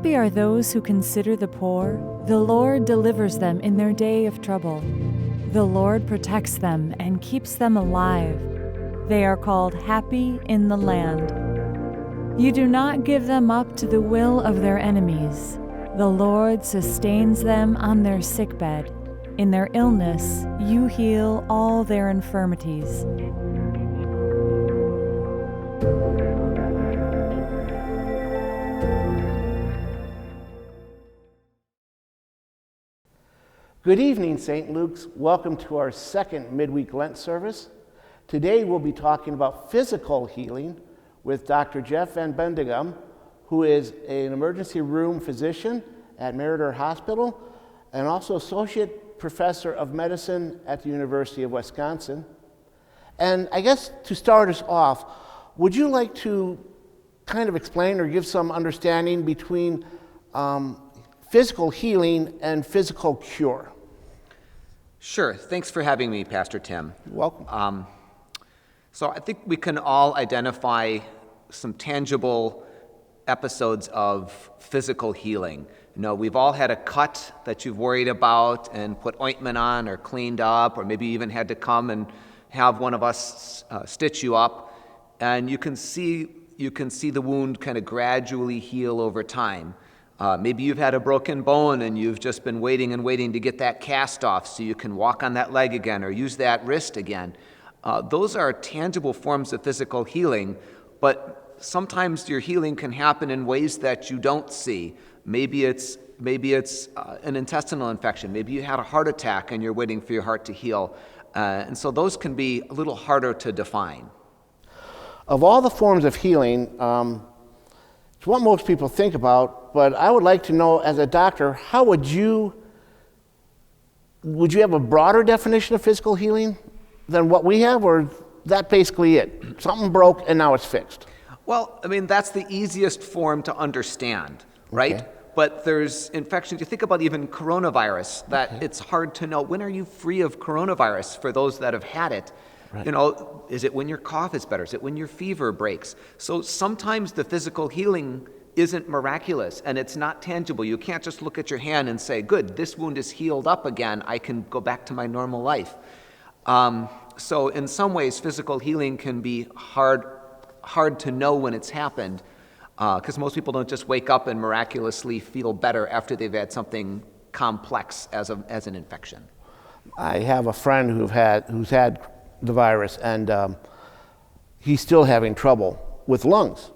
Happy are those who consider the poor. The Lord delivers them in their day of trouble. The Lord protects them and keeps them alive. They are called happy in the land. You do not give them up to the will of their enemies. The Lord sustains them on their sickbed. In their illness, you heal all their infirmities. Good evening, St. Luke's. Welcome to our second midweek Lent service. Today we'll be talking about physical healing with Dr. Jeff VanBendegom, who is an emergency room physician at Meriter Hospital and also associate professor of medicine at the University of Wisconsin. And I guess to start us off, would you like to kind of explain or give some understanding between physical healing and physical cure? Sure. Thanks for having me, Pastor Tim. You're welcome. So I think we can all identify some tangible episodes of physical healing. You know, we've all had a cut that you've worried about and put ointment on or cleaned up, or maybe even had to come and have one of us stitch you up, and you can see the wound kind of gradually heal over time. Maybe you've had a broken bone and you've just been waiting to get that cast off so you can walk on that leg again or use that wrist again. Those are tangible forms of physical healing, but sometimes your healing can happen in ways that you don't see. Maybe it's an intestinal infection. Maybe you had a heart attack and you're waiting for your heart to heal. And so those can be a little harder to define. Of all the forms of healing, it's what most people think about, but I would like to know, as a doctor, how would you have a broader definition of physical healing than what we have, or is that basically it? Something broke and now it's fixed. Well, I mean, that's the easiest form to understand, right? Okay. But there's infections. You think about even coronavirus, that It's hard to know, when are you free of coronavirus for those that have had it? Right. You know, is it when your cough is better? Is it when your fever breaks? So sometimes the physical healing isn't miraculous and it's not tangible. You can't just look at your hand and say, good, this wound is healed up again. I can go back to my normal life. So in some ways, physical healing can be hard to know when it's happened, because most people don't just wake up and miraculously feel better after they've had something complex as an infection. I have a friend who's had the virus, and he's still having trouble with lungs,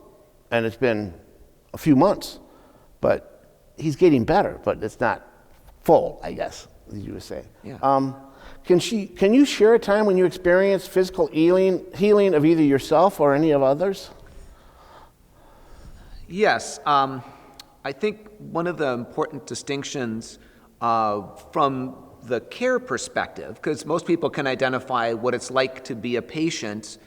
and it's been a few months, but he's getting better, but it's not full, I guess, as you would say. Yeah. Can you share a time when you experienced physical healing of either yourself or any of others? Yes. I think one of the important distinctions from the care perspective, because most people can identify what it's like to be a patient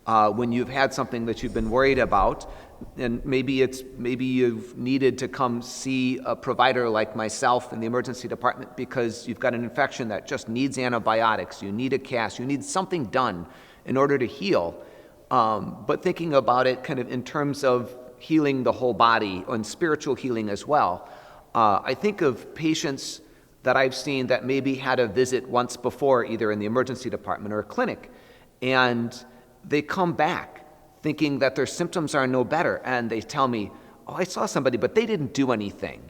when you've had something that you've been worried about, and maybe you've needed to come see a provider like myself in the emergency department because you've got an infection that just needs antibiotics, you need a cast, you need something done in order to heal. But thinking about it kind of in terms of healing the whole body and spiritual healing as well, I think of patients that I've seen that maybe had a visit once before, either in the emergency department or a clinic, and they come back thinking that their symptoms are no better, and they tell me, oh, I saw somebody, but they didn't do anything.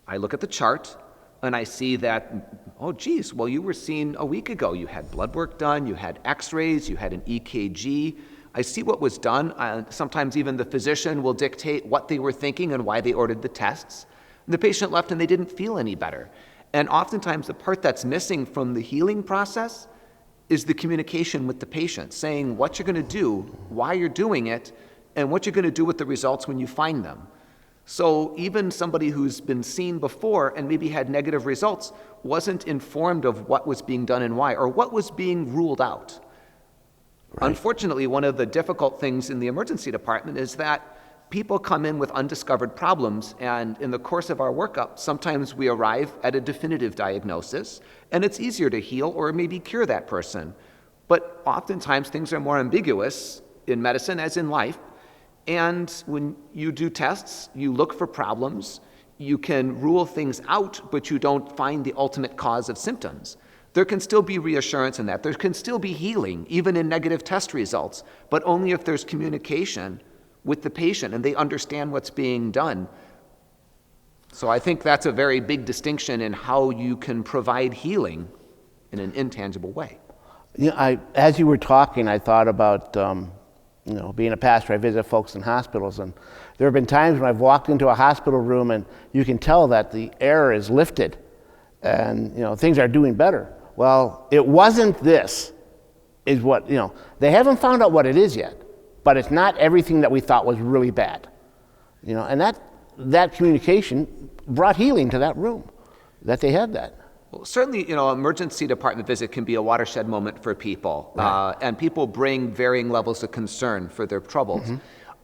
I look at the chart, and I see that, oh, geez, well, you were seen a week ago. You had blood work done, you had x-rays, you had an EKG. I see what was done. Sometimes even the physician will dictate what they were thinking and why they ordered the tests. And the patient left, and they didn't feel any better. And oftentimes the part that's missing from the healing process is the communication with the patient, saying what you're going to do, why you're doing it, and what you're going to do with the results when you find them. So even somebody who's been seen before and maybe had negative results wasn't informed of what was being done and why, or what was being ruled out. Right. Unfortunately, one of the difficult things in the emergency department is that people come in with undiscovered problems, and in the course of our workup, sometimes we arrive at a definitive diagnosis, and it's easier to heal or maybe cure that person. But oftentimes things are more ambiguous in medicine as in life, and when you do tests, you look for problems, you can rule things out, but you don't find the ultimate cause of symptoms. There can still be reassurance in that. There can still be healing, even in negative test results, but only if there's communication with the patient and they understand what's being done. So I think that's a very big distinction in how you can provide healing in an intangible way. As you were talking, I thought about being a pastor. I visit folks in hospitals, and there have been times when I've walked into a hospital room and you can tell that the air is lifted and things are doing better. Well, it wasn't this, is what, they haven't found out what it is yet, but it's not everything that we thought was really bad. And that communication brought healing to that room, that they had that. Well, certainly, emergency department visit can be a watershed moment for people, Right. And people bring varying levels of concern for their troubles.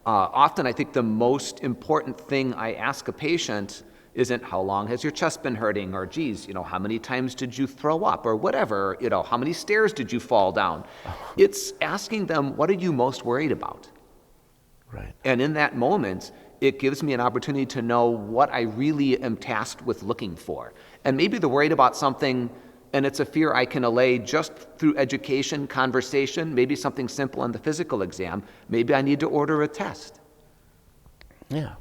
Often, I think the most important thing I ask a patient isn't how long has your chest been hurting, or geez, how many times did you throw up, or whatever, how many stairs did you fall down? It's asking them, what are you most worried about? Right. And in that moment, it gives me an opportunity to know what I really am tasked with looking for. And maybe they're worried about something, and it's a fear I can allay just through education, conversation, maybe something simple on the physical exam. Maybe I need to order a test. Yeah.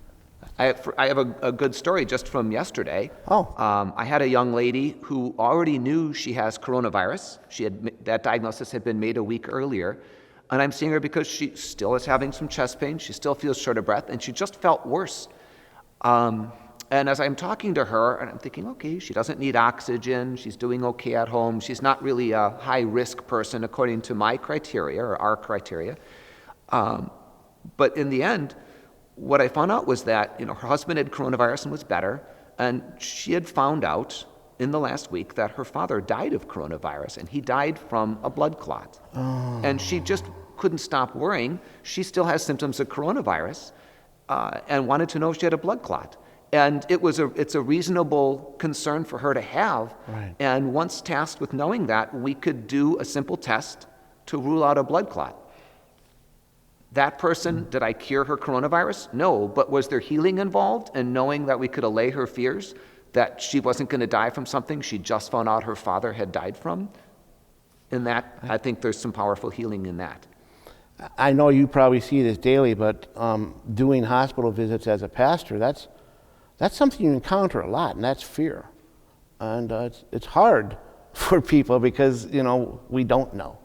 I have a good story just from yesterday. Oh. I had a young lady who already knew she has coronavirus. That diagnosis had been made a week earlier. And I'm seeing her because she still is having some chest pain. She still feels short of breath, and she just felt worse. And as I'm talking to her, and I'm thinking, okay, she doesn't need oxygen. She's doing okay at home. She's not really a high-risk person according to my criteria or our criteria. But in the end, what I found out was that her husband had coronavirus and was better, and she had found out in the last week that her father died of coronavirus, and he died from a blood clot. Oh. And she just couldn't stop worrying. She still has symptoms of coronavirus, and wanted to know if she had a blood clot. And it's a reasonable concern for her to have. Right. And once tasked with knowing that, we could do a simple test to rule out a blood clot. That person, did I cure her coronavirus? No, but was there healing involved in knowing that we could allay her fears, that she wasn't going to die from something she just found out her father had died from? In that, I think there's some powerful healing in that. I know you probably see this daily, but doing hospital visits as a pastor, that's something you encounter a lot, and that's fear. And it's hard for people because, we don't know.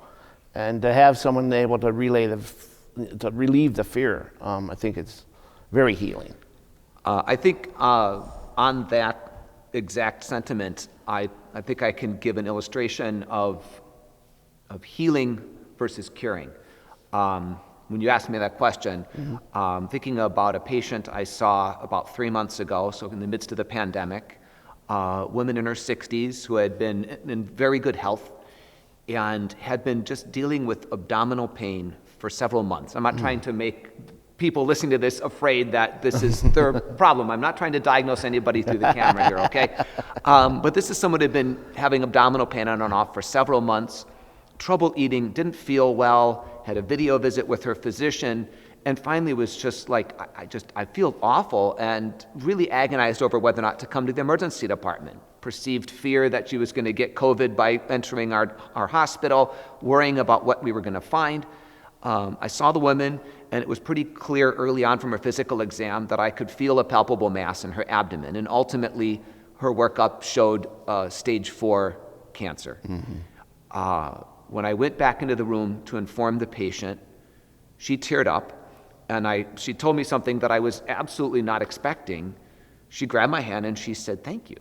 And to have someone able to relieve the fear, I think it's very healing. I think on that exact sentiment, I think I can give an illustration of healing versus curing. When you asked me that question, thinking about a patient I saw about 3 months ago, so in the midst of the pandemic, woman in her 60s who had been in very good health and had been just dealing with abdominal pain for several months. I'm not trying to make people listening to this afraid that this is their problem. I'm not trying to diagnose anybody through the camera here, okay? But this is someone who had been having abdominal pain on and off for several months, trouble eating, didn't feel well, had a video visit with her physician, and finally was just like, I feel awful, and really agonized over whether or not to come to the emergency department. Perceived fear that she was going to get COVID by entering our hospital, worrying about what we were going to find. I saw the woman, and it was pretty clear early on from her physical exam that I could feel a palpable mass in her abdomen, and ultimately her workup showed stage 4 cancer. When I went back into the room to inform the patient, she teared up, and she told me something that I was absolutely not expecting. She grabbed my hand and she said, "Thank you."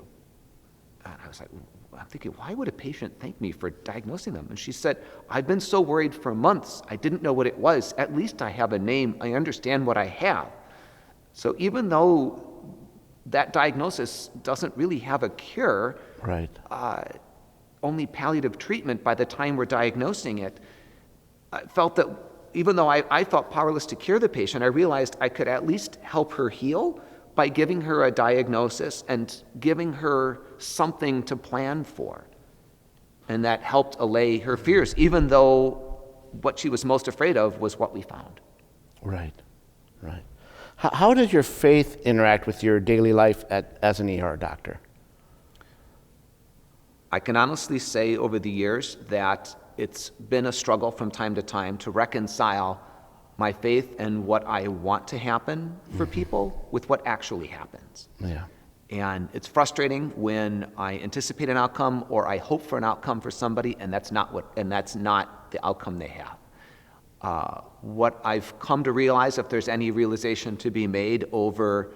And I was like, I'm thinking, why would a patient thank me for diagnosing them? And she said, "I've been so worried for months. I didn't know what it was. At least I have a name. I understand what I have." So even though that diagnosis doesn't really have a cure, Right. Only palliative treatment by the time we're diagnosing it, I felt that even though I felt powerless to cure the patient, I realized I could at least help her heal by giving her a diagnosis and giving her something to plan for. And that helped allay her fears, even though what she was most afraid of was what we found. Right. How does your faith interact with your daily life as an ER doctor? I can honestly say over the years that it's been a struggle from time to time to reconcile my faith and what I want to happen for people with what actually happens. Yeah. And it's frustrating when I anticipate an outcome or I hope for an outcome for somebody and that's not the outcome they have. What I've come to realize, if there's any realization to be made over,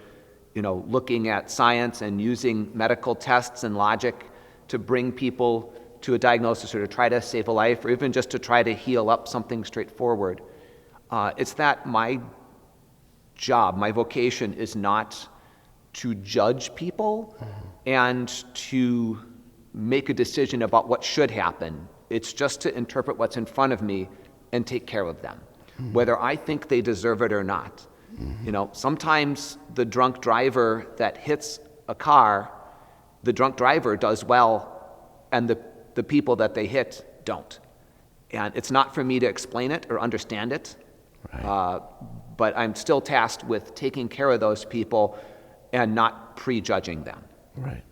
looking at science and using medical tests and logic to bring people to a diagnosis or to try to save a life or even just to try to heal up something straightforward, it's that my job, my vocation is not to judge people and to make a decision about what should happen. It's just to interpret what's in front of me and take care of them, whether I think they deserve it or not. Sometimes the drunk driver that hits a car, the drunk driver does well and the people that they hit don't. And it's not for me to explain it or understand it, right. But I'm still tasked with taking care of those people and not prejudging them. Right.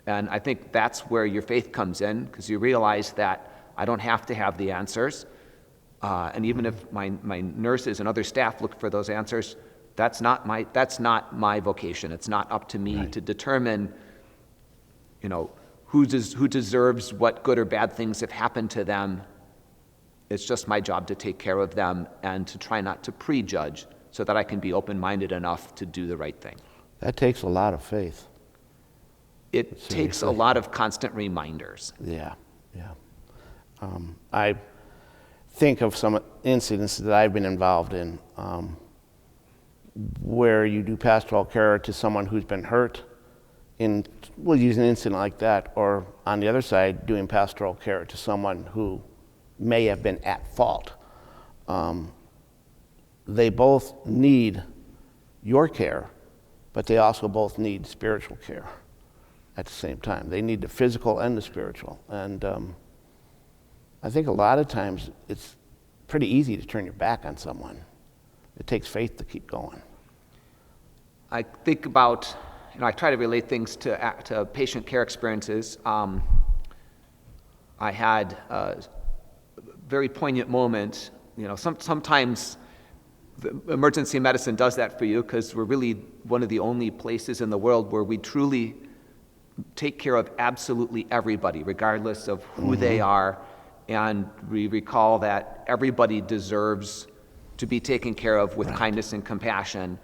And I think that's where your faith comes in, because you realize that I don't have to have the answers. And even if my nurses and other staff look for those answers, that's not my vocation. It's not up to me to determine, who deserves what good or bad things have happened to them. It's just my job to take care of them and to try not to prejudge so that I can be open-minded enough to do the right thing. That takes a lot of faith. It takes a lot of constant reminders. Yeah. I think of some incidents that I've been involved in where you do pastoral care to someone who's been hurt. We'll use an incident like that, or on the other side, doing pastoral care to someone who may have been at fault. They both need your care, but they also both need spiritual care at the same time. They need the physical and the spiritual. And I think a lot of times it's pretty easy to turn your back on someone. It takes faith to keep going. I think about, I try to relate things to patient care experiences. I had a very poignant moment. Sometimes the emergency medicine does that for you because we're really one of the only places in the world where we truly take care of absolutely everybody, regardless of who they are. And we recall that everybody deserves to be taken care of with kindness and compassion,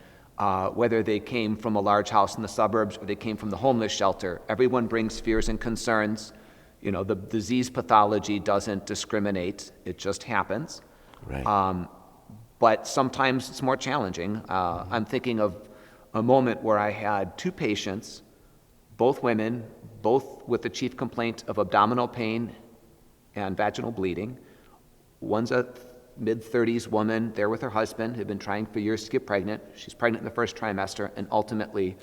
whether they came from a large house in the suburbs or they came from the homeless shelter. Everyone brings fears and concerns. The disease pathology doesn't discriminate. It just happens. Right. But sometimes it's more challenging. I'm thinking of a moment where I had two patients, both women, both with the chief complaint of abdominal pain and vaginal bleeding. One's a mid-30s woman there with her husband, had been trying for years to get pregnant. She's pregnant in the first trimester, and ultimately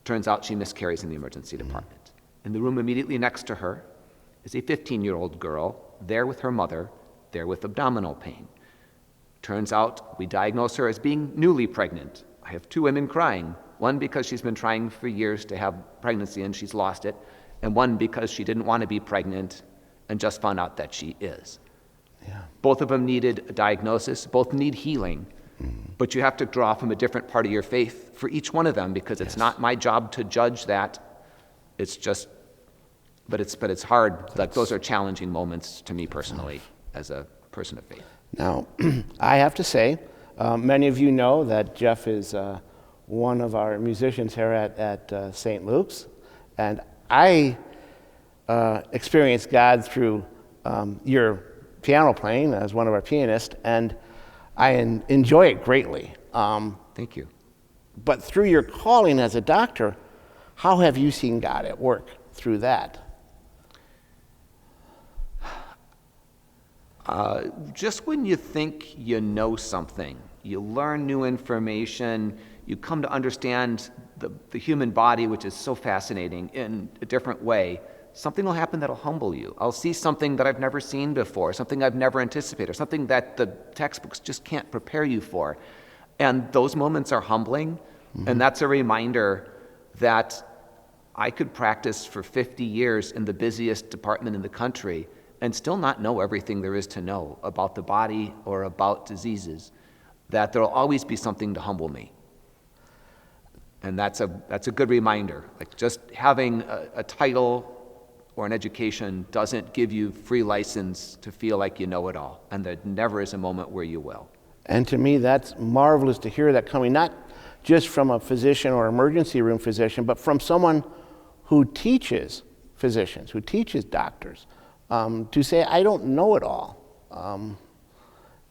turns out she miscarries in the emergency department. In the room immediately next to her is a 15-year-old girl there with her mother, there with abdominal pain. Turns out we diagnose her as being newly pregnant. I have two women crying, one because she's been trying for years to have pregnancy and she's lost it, and one because she didn't want to be pregnant and just found out that she is. Yeah. Both of them needed a diagnosis, both need healing, but you have to draw from a different part of your faith for each one of them because it's not my job to judge that. It's just, but it's hard. Like those are challenging moments to me personally as a person of faith. Now, I have to say, many of you know that Jeff is one of our musicians here at St. Luke's, and I experienced God through your piano playing as one of our pianists, and I enjoy it greatly. Thank you. But through your calling as a doctor, how have you seen God at work through that? Just when you think you know something, you learn new information, you come to understand the human body, which is so fascinating, in a different way, something will happen that'll humble you. I'll see something that I've never seen before, something I've never anticipated, or something that the textbooks just can't prepare you for. And those moments are humbling, and that's a reminder that I could practice for 50 years in the busiest department in the country and still not know everything there is to know about the body or about diseases, that there'll always be something to humble me. And that's a good reminder. Like, just having a title or an education doesn't give you free license to feel like you know it all, and there never is a moment where you will. And to me, that's marvelous to hear that coming, not just from a physician or emergency room physician, but from someone who teaches physicians, who teaches doctors, to say, I don't know it all.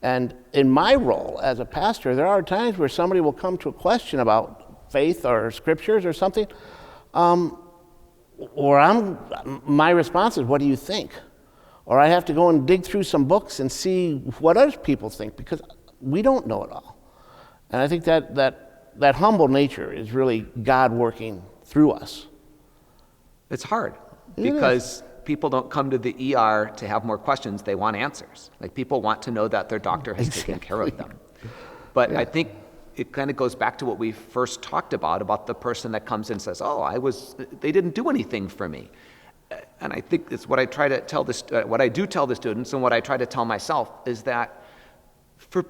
And in my role as a pastor, there are times where somebody will come to a question about faith or scriptures or something, or my response is, what do you think? Or I have to go and dig through some books and see what other people think, because we don't know it all. And I think that humble nature is really God working through us. It's hard because people don't come to the ER to have more questions. They want answers. Like, people want to know that their doctor has taken care of them. But I think it kind of goes back to what we first talked about the person that comes in and says, they didn't do anything for me. And I think it's what I try to tell what I do tell the students, and what I try to tell myself, is that for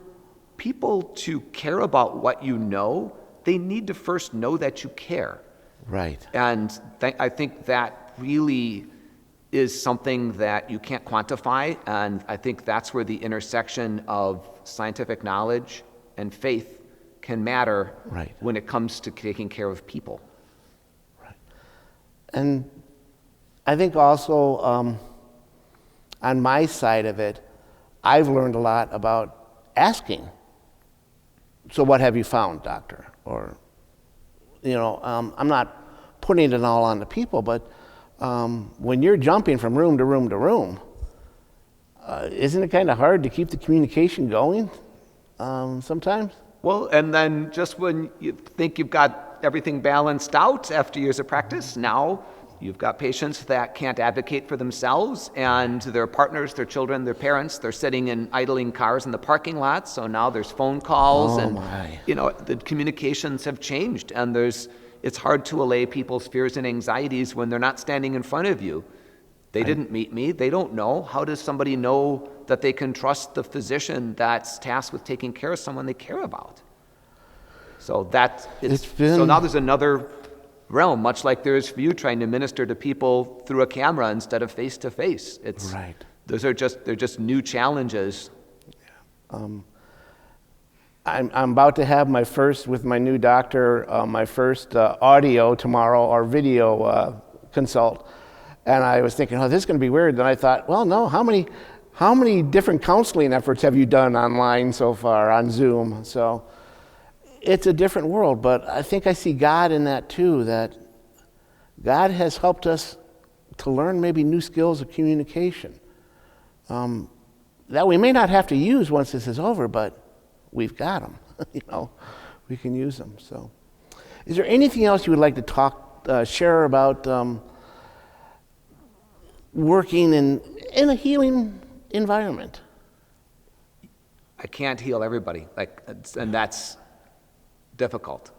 people to care about what you know, they need to first know that you care. Right. And I think that really is something that you can't quantify, and I think that's where the intersection of scientific knowledge and faith can matter when it comes to taking care of people. Right. And I think also on my side of it, I've learned a lot about asking. So what have you found, doctor? Or, I'm not putting it all on the people, but when you're jumping from room to room to room, isn't it kind of hard to keep the communication going sometimes? Well, and then just when you think you've got everything balanced out after years of practice, now you've got patients that can't advocate for themselves, and their partners, their children, their parents, they're sitting in idling cars in the parking lot, so now there's phone calls, the communications have changed, and it's hard to allay people's fears and anxieties when they're not standing in front of you. They didn't meet me. They don't know. How does somebody know that they can trust the physician that's tasked with taking care of someone they care about? So so now there's another realm, much like there is for you trying to minister to people through a camera instead of face to face. They're just new challenges. I'm about to have with my new doctor, my first audio tomorrow, or video consult. And I was thinking, this is going to be weird. Then I thought, well, no, how many different counseling efforts have you done online so far, on Zoom? So it's a different world, but I think I see God in that too, that God has helped us to learn maybe new skills of communication that we may not have to use once this is over, but we've got them. We can use them. So, is there anything else you would like to share about working in a healing environment? I can't heal everybody, and that's difficult.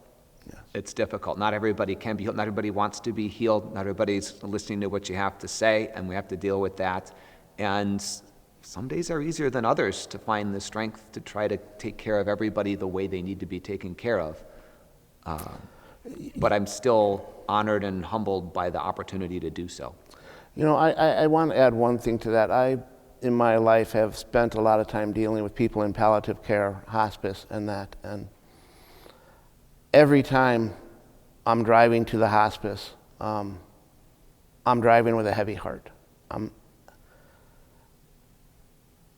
Yes. It's difficult. Not everybody can be healed. Not everybody wants to be healed. Not everybody's listening to what you have to say, and we have to deal with that. And some days are easier than others to find the strength to try to take care of everybody the way they need to be taken care of. But I'm still honored and humbled by the opportunity to do so. I want to add one thing to that. I, in my life, have spent a lot of time dealing with people in palliative care, hospice, and that. And every time I'm driving to the hospice, I'm driving with a heavy heart.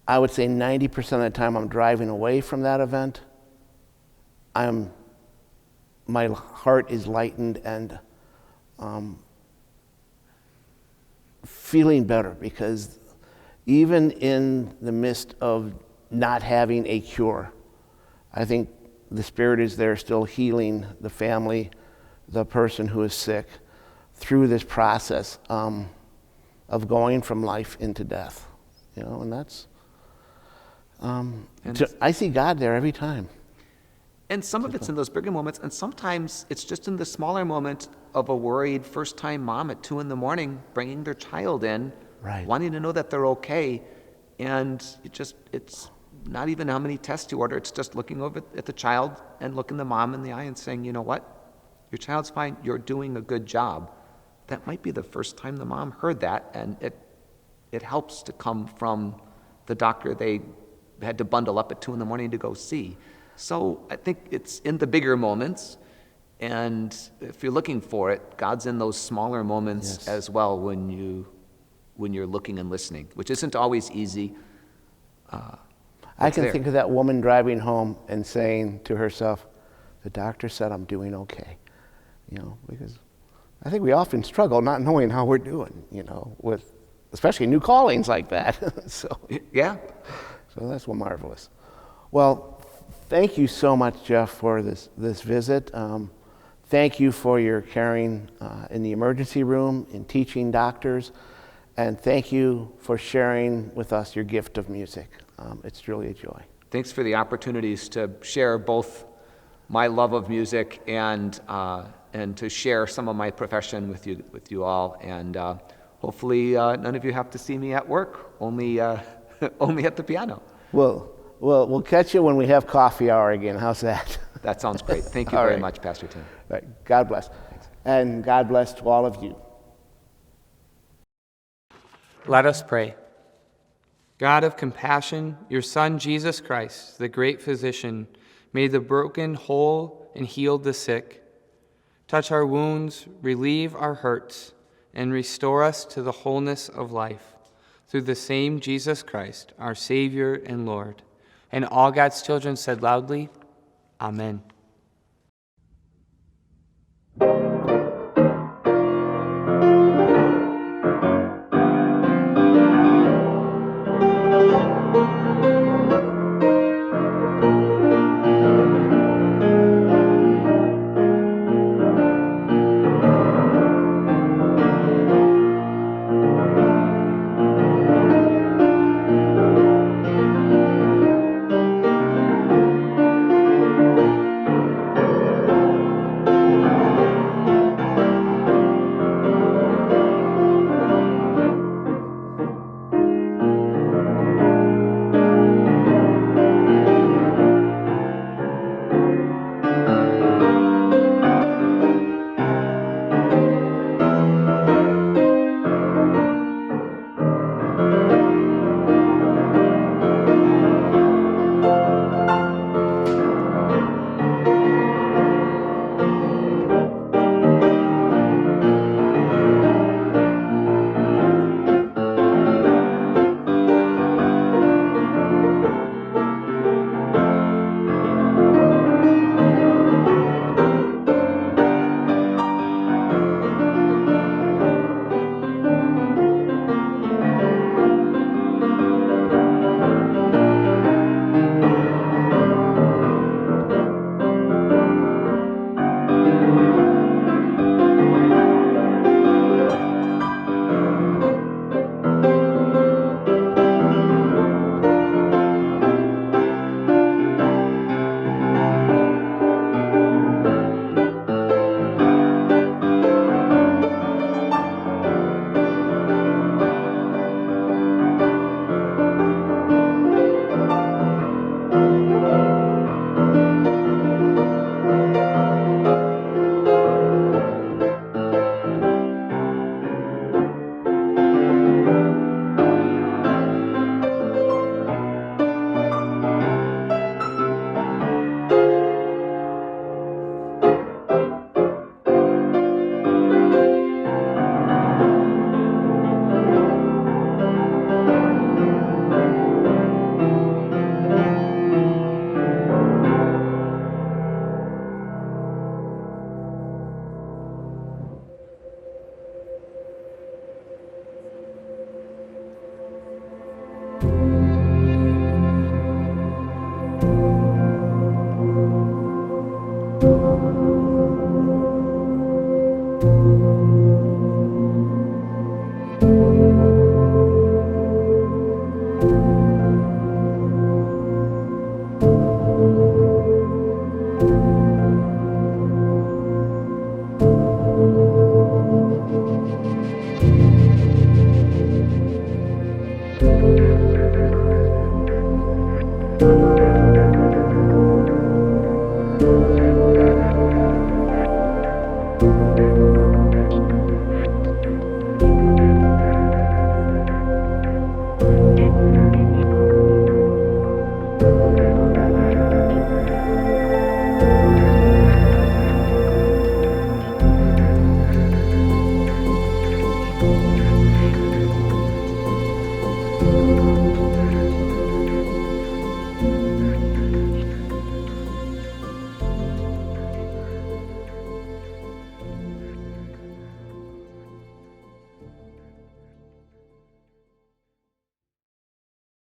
I would say 90% of the time I'm driving away from that event, my heart is lightened and feeling better, because even in the midst of not having a cure, I think the Spirit is there still healing the family, the person who is sick, through this process of going from life into death. And that's, I see God there every time. And some of it's in those bigger moments, and sometimes it's just in the smaller moment of a worried first-time mom at 2 a.m. bringing their child in, Right. wanting to know that they're okay, and it's not even how many tests you order. It's just looking over at the child and looking the mom in the eye and saying, you know what, your child's fine, you're doing a good job. That might be the first time the mom heard that, and it helps to come from the doctor they had to bundle up at 2 a.m. to go see. So I think it's in the bigger moments, and if you're looking for it, God's in those smaller moments Yes. as well when you're looking and listening, which isn't always easy. I can there. think of that woman driving home and saying to herself, the doctor said I'm doing okay. Because I think we often struggle not knowing how we're doing, with especially new callings like that. So Yeah. that's marvelous. Well, thank you so much, Jeff, for this visit. Thank you for your caring in the emergency room, in teaching doctors, and thank you for sharing with us your gift of music. It's really a joy. Thanks for the opportunities to share both my love of music and to share some of my profession with you all. And hopefully none of you have to see me at work, only at the piano. We'll catch you when we have coffee hour again. How's that? That sounds great. Thank you All very right. much, Pastor Tim. Right. God bless. And God bless to all of you. Let us pray. God of compassion, your Son, Jesus Christ, the great physician, made the broken whole and healed the sick. Touch our wounds, relieve our hurts, and restore us to the wholeness of life. Through the same Jesus Christ, our Savior and Lord. And all God's children said loudly, Amen.